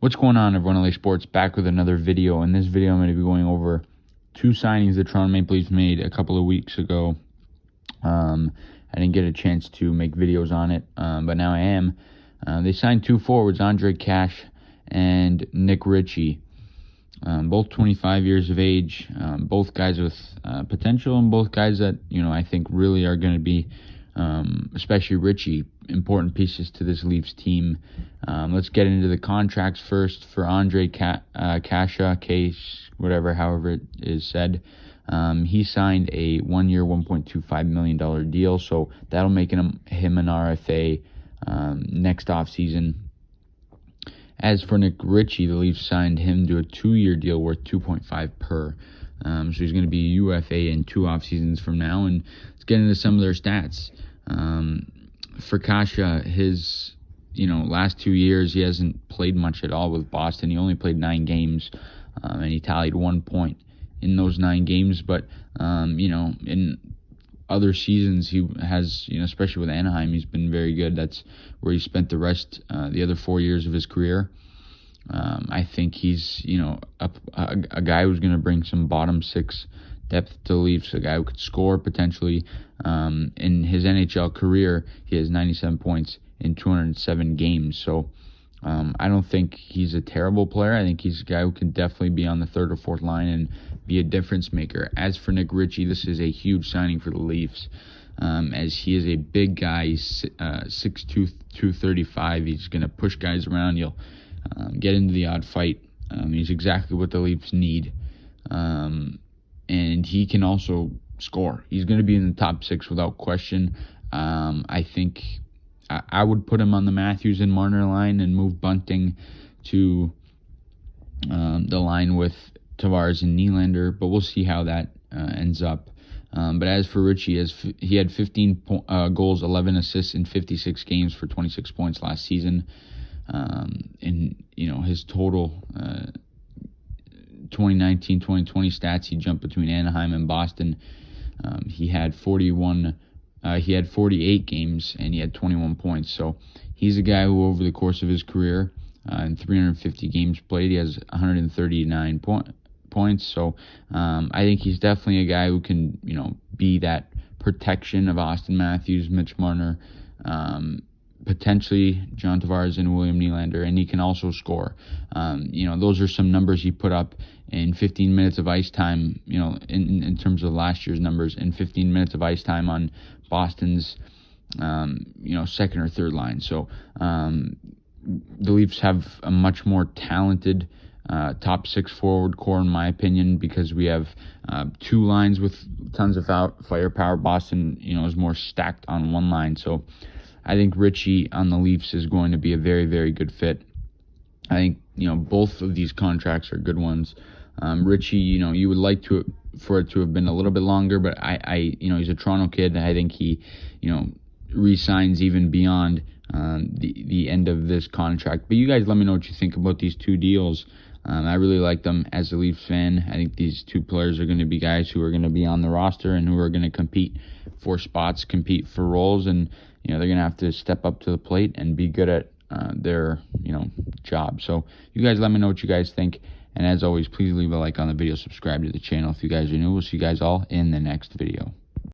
What's going on, everyone? LA Sports back with another video. In this video, I'm going to be going over two signings that Toronto Maple Leafs made a couple of weeks ago. I didn't get a chance to make videos on it, but now I am. They signed two forwards, Ondrej Kase and Nick Ritchie, both 25 years of age, both guys with potential, and both guys that I think really are going to be, especially Ritchie, important pieces to this Leafs team. Let's get into the contracts first. For Ondrej Kase, however it is said, he signed a 1-year, $1.25 million deal, so that'll make him an RFA next offseason. As for Nick Ritchie, the Leafs signed him to a 2-year deal worth $2.5 per. So he's going to be a UFA in 2 off seasons from now. And let's get into some of their stats. For Kase, his last 2 years, he hasn't played much at all with Boston. He only played 9 games, and he tallied 1 point in those 9 games. But in other seasons, he has, especially with Anaheim, he's been very good. That's where he spent the other 4 years of his career. I think he's, a guy who's going to bring some bottom 6 depth to the Leafs, a guy who could score potentially. In his NHL career, he has 97 points in 207 games. So I don't think he's a terrible player. I think he's a guy who can definitely be on the 3rd or 4th line and be a difference maker. As for Nick Ritchie, this is a huge signing for the Leafs, as he is a big guy. He's 6'2", 235. He's going to push guys around. He'll get into the odd fight. He's exactly what the Leafs need. And he can also score. He's going to be in the top 6 without question. I think I would put him on the Matthews and Marner line and move Bunting to the line with Tavares and Nylander, but we'll see how that ends up. But as for Ritchie, he had 15 goals, 11 assists in 56 games for 26 points last season. In his total 2019-2020 stats, he jumped between Anaheim and Boston. He had 48 games and he had 21 points. So he's a guy who, over the course of his career, in 350 games played, he has 139 points. So I think he's definitely a guy who can, be that protection of Austin Matthews, Mitch Marner, potentially John Tavares and William Nylander, and he can also score. Those are some numbers he put up in 15 minutes of ice time, in terms of last year's numbers, in 15 minutes of ice time on Boston's, 2nd or 3rd line. So the Leafs have a much more talented top 6 forward core, in my opinion, because we have 2 lines with tons of firepower. Boston, is more stacked on 1 line. So I think Ritchie on the Leafs is going to be a very, very good fit. I think, both of these contracts are good ones. Ritchie, you would like for it to have been a little bit longer, but he's a Toronto kid. I think he, re-signs even beyond the end of this contract. But you guys let me know what you think about these 2 deals. I really like them as a Leafs fan. I think these 2 players are going to be guys who are going to be on the roster and who are going to compete for spots, compete for roles, and they're going to have to step up to the plate and be good at their job. So you guys let me know what you guys think. And as always, please leave a like on the video, subscribe to the channel if you guys are new. We'll see you guys all in the next video.